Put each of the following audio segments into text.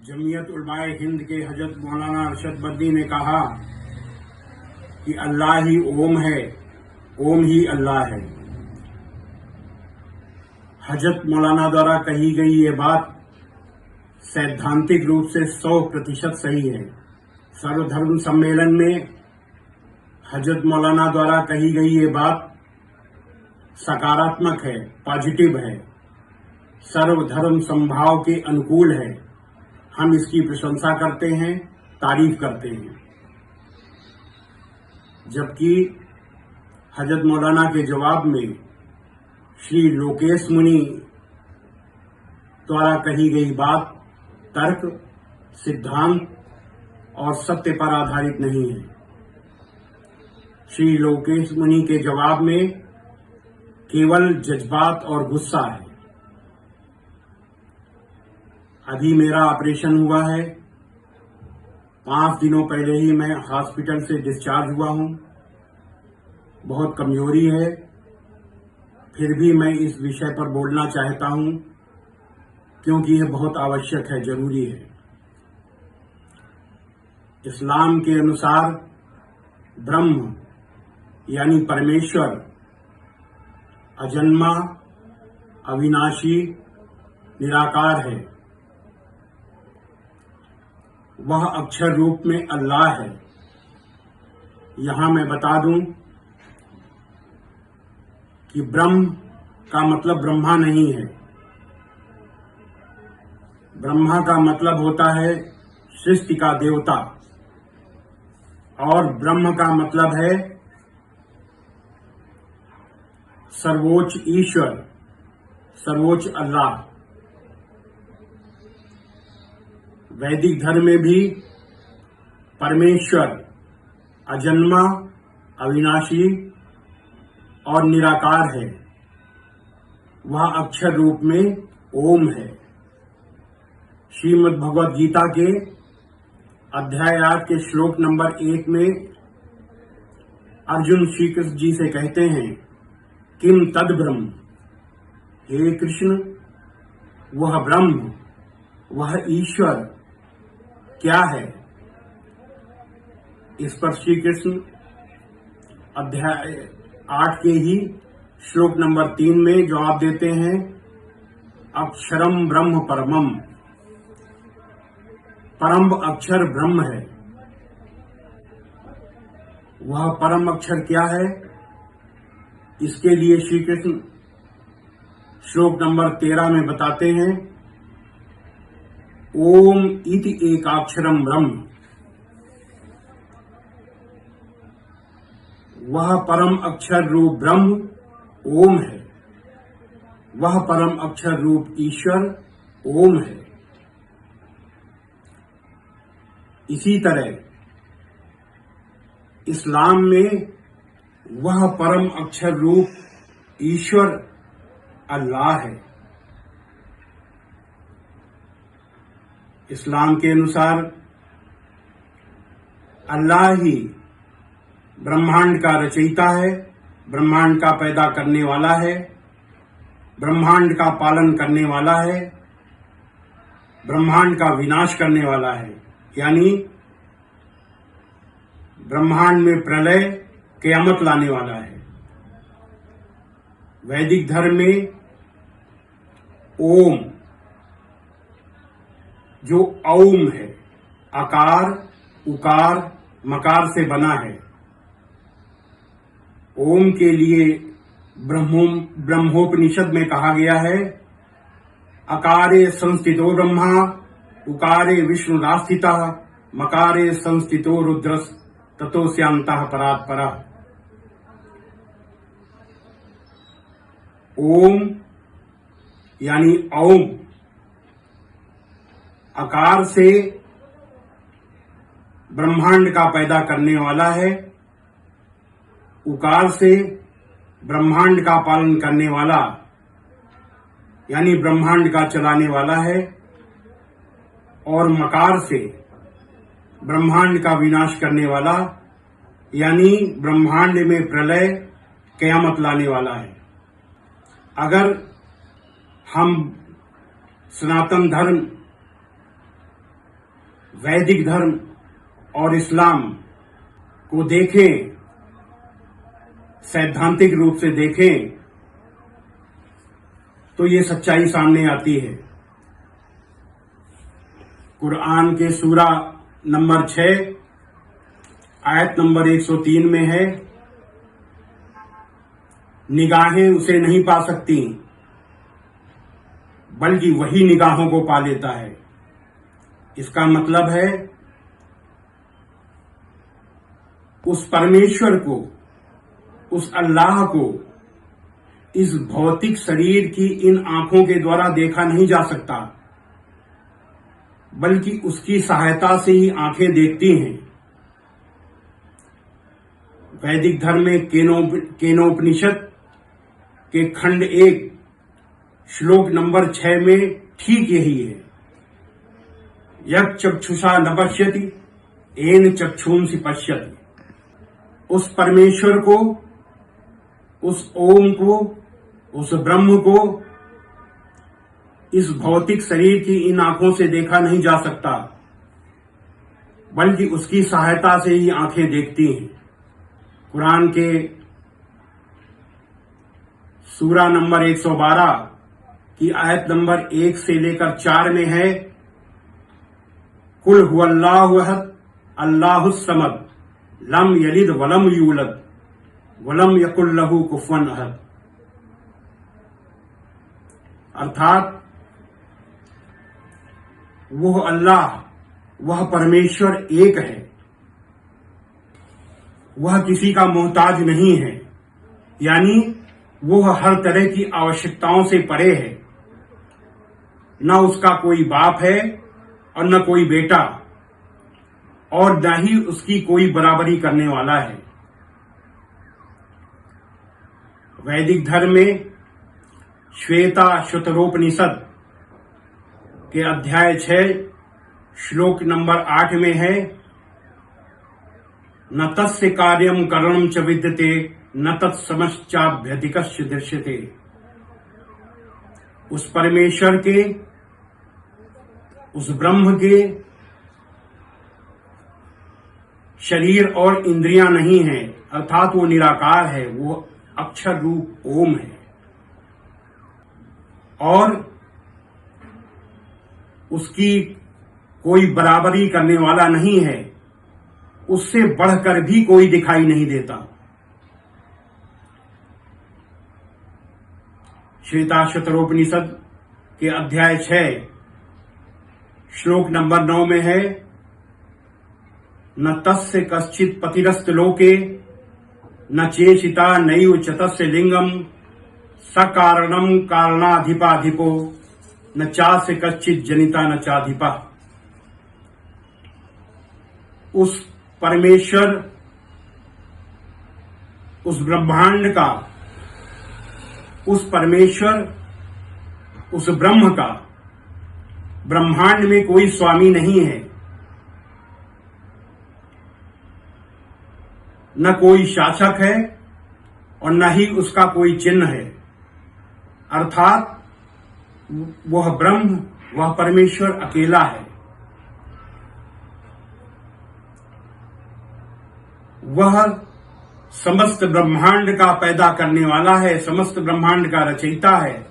जमीयत उलमाए हिंद के हजरत मौलाना अरशद बद्री ने कहा कि अल्लाह ही ओम है, ओम ही अल्लाह है। हजरत मौलाना द्वारा कही गई ये बात सैद्धांतिक रूप से 100% सही है। सर्वधर्म सम्मेलन में हजरत मौलाना द्वारा कही गई ये बात सकारात्मक है, पॉजिटिव है, सर्वधर्म समभाव के अनुकूल है। हम इसकी प्रशंसा करते हैं, तारीफ करते हैं। जबकि हजरत मौलाना के जवाब में श्री लोकेश मुनि द्वारा कही गई बात तर्क, सिद्धांत और सत्य पर आधारित नहीं है। श्री लोकेश मुनि के जवाब में केवल जज्बात और गुस्सा है। अभी मेरा ऑपरेशन हुआ है। 5 दिनों पहले ही मैं हॉस्पिटल से डिस्चार्ज हुआ हूं। बहुत कमजोरी है, फिर भी मैं इस विषय पर बोलना चाहता हूं क्योंकि यह बहुत आवश्यक है, जरूरी है। इस्लाम के अनुसार ब्रह्म यानी परमेश्वर अजन्मा, अविनाशी, निराकार है। वह अक्षर रूप में अल्लाह है। यहां मैं बता दूं कि ब्रह्म का मतलब ब्रह्मा नहीं है। ब्रह्मा का मतलब होता है सृष्टि का देवता, और ब्रह्म का मतलब है सर्वोच्च ईश्वर, सर्वोच्च अल्लाह। वैदिक धर्म में भी परमेश्वर अजन्मा, अविनाशी और निराकार है। वह अक्षर रूप में ओम है। श्रीमद् भगवद गीता के अध्याय 8 के श्लोक नंबर 1 में अर्जुन श्री कृष्ण जी से कहते हैं, किम तद ब्रह्म, हे कृष्ण वह ब्रह्म, वह ईश्वर क्या है। इस पर श्री कृष्ण अध्याय 8 के ही श्लोक नंबर 3 में जवाब देते हैं, अक्षरम ब्रह्म परमम, परम अक्षर ब्रह्म है। वह परम अक्षर क्या है, इसके लिए श्री कृष्ण श्लोक नंबर 13 में बताते हैं, ओम इति एकाक्षरम ब्रह्म। वह परम अक्षर रूप ब्रह्म ओम है। वह परम अक्षर रूप ईश्वर ओम है। इसी तरह इस्लाम में वह परम अक्षर रूप ईश्वर अल्लाह है। इस्लाम के अनुसार अल्लाह ही ब्रह्मांड का रचयिता है, ब्रह्मांड का पैदा करने वाला है, ब्रह्मांड का पालन करने वाला है, ब्रह्मांड का विनाश करने वाला है। यानी ब्रह्मांड में प्रलय, क़यामत लाने वाला है। वैदिक धर्म में ओम, जो औम है, आकार, उकार, मकार से बना है। ओम के लिए ब्रह्मोपनिषद में कहा गया है, अकारे संस्थितो ब्रह्मा, उकारे विष्णुरास्थितः, मकारे संस्थितो रुद्रस् ततोस्यांतः परात् परः। ओम यानी औम आकार से ब्रह्मांड का पैदा करने वाला है, उकार से ब्रह्मांड का पालन करने वाला यानी ब्रह्मांड का चलाने वाला है, और मकार से ब्रह्मांड का विनाश करने वाला यानी ब्रह्मांड में प्रलय, क़यामत लाने वाला है। अगर हम सनातन धर्म वैदिक धर्म और इस्लाम को देखें, सैद्धांतिक रूप से देखें, तो ये सच्चाई सामने आती है। कुरान के सूरा नंबर 6 आयत नंबर 103 में है, निगाहें उसे नहीं पा सकती, बल्कि वही निगाहों को पा लेता है। इसका मतलब है उस परमेश्वर को, उस अल्लाह को इस भौतिक शरीर की इन आंखों के द्वारा देखा नहीं जा सकता, बल्कि उसकी सहायता से ही आंखें देखती हैं। वैदिक धर्म में केनोपनिषद के खंड 1 श्लोक नंबर 6 में ठीक यही है। यत् चक्षुषा न पश्यति येन चक्षुंसि पश्यति। उस परमेश्वर को, उस ओम को, उस ब्रह्म को इस भौतिक शरीर की इन आंखों से देखा नहीं जा सकता, बल्कि उसकी सहायता से ही आंखें देखती हैं। कुरान के सूरा नंबर 112 की आयत नंबर 1 से लेकर 4 में है, कुल हुवल्लाहु अहद अल्लाहुस समद लम यलिद वलम यूलद वलम यकुल लहू कुफुवन अहद। अर्थात वह अल्लाह, वह परमेश्वर एक है, वह किसी का मोहताज नहीं है, यानी वह हर तरह की आवश्यकताओं से परे है। न उसका कोई बाप है और न कोई बेटा, और न ही उसकी कोई बराबरी करने वाला है। वैदिक धर्म में श्वेता शतरोपनिषद के अध्याय 6 श्लोक नंबर 8 में है, न तस्य कार्यम करणम च विद्यते न तत्समश्चाभ्यधिकस्य दृश्यते। उस परमेश्वर के, उस ब्रह्म के शरीर और इंद्रियां नहीं हैं, अर्थात वो निराकार है, वो अक्षर रूप ओम है, और उसकी कोई बराबरी करने वाला नहीं है, उससे बढ़कर भी कोई दिखाई नहीं देता। श्वेताशतरोपनिषद के अध्याय 6 श्लोक नंबर 9 में है, न तस्य कश्चित पतिरस्त लोके न चेशिता नैव च तस्य लिंगम सकारणम कारणाधिपाधिपो न चास्य कश्चित जनिता न चाधिपा। उस परमेश्वर, उस ब्रह्मांड का, उस परमेश्वर, उस ब्रह्म का ब्रह्मांड में कोई स्वामी नहीं है, न कोई शासक है और न ही उसका कोई चिन्ह है। अर्थात वह ब्रह्म, वह परमेश्वर अकेला है। वह समस्त ब्रह्मांड का पैदा करने वाला है, समस्त ब्रह्मांड का रचयिता है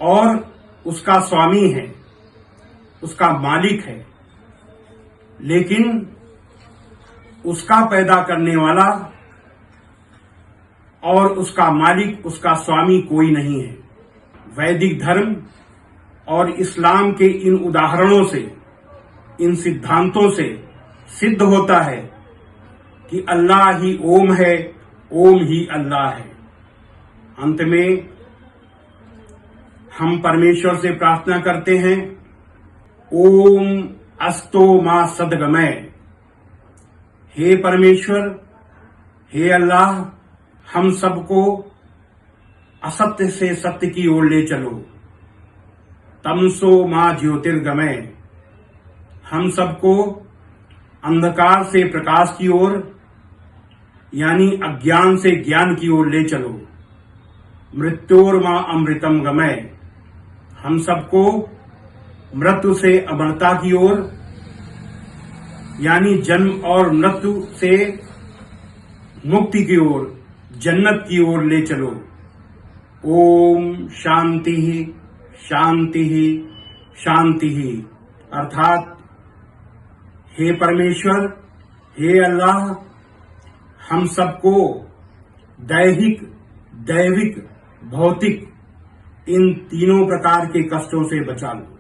और उसका स्वामी है, उसका मालिक है। लेकिन उसका पैदा करने वाला और उसका मालिक, उसका स्वामी कोई नहीं है। वैदिक धर्म और इस्लाम के इन उदाहरणों से, इन सिद्धांतों से सिद्ध होता है कि अल्लाह ही ओम है, ओम ही अल्लाह है। अंत में हम परमेश्वर से प्रार्थना करते हैं, ओम अस्तो मा सद्गमय। हे परमेश्वर, हे अल्लाह, हम सबको असत्य से सत्य की ओर ले चलो। तमसो मां ज्योतिर्गमय। हम सबको अंधकार से प्रकाश की ओर, यानी अज्ञान से ज्ञान की ओर ले चलो। मृत्योर्मा अमृतम गमय। हम सबको मृत्यु से अमरता की ओर, यानी जन्म और मृत्यु से मुक्ति की ओर, जन्नत की ओर ले चलो। ओम शांति ही शांति ही शांति ही। अर्थात हे परमेश्वर, हे अल्लाह, हम सबको दैहिक, दैविक, भौतिक इन तीनों प्रकार के कष्टों से बचा लो।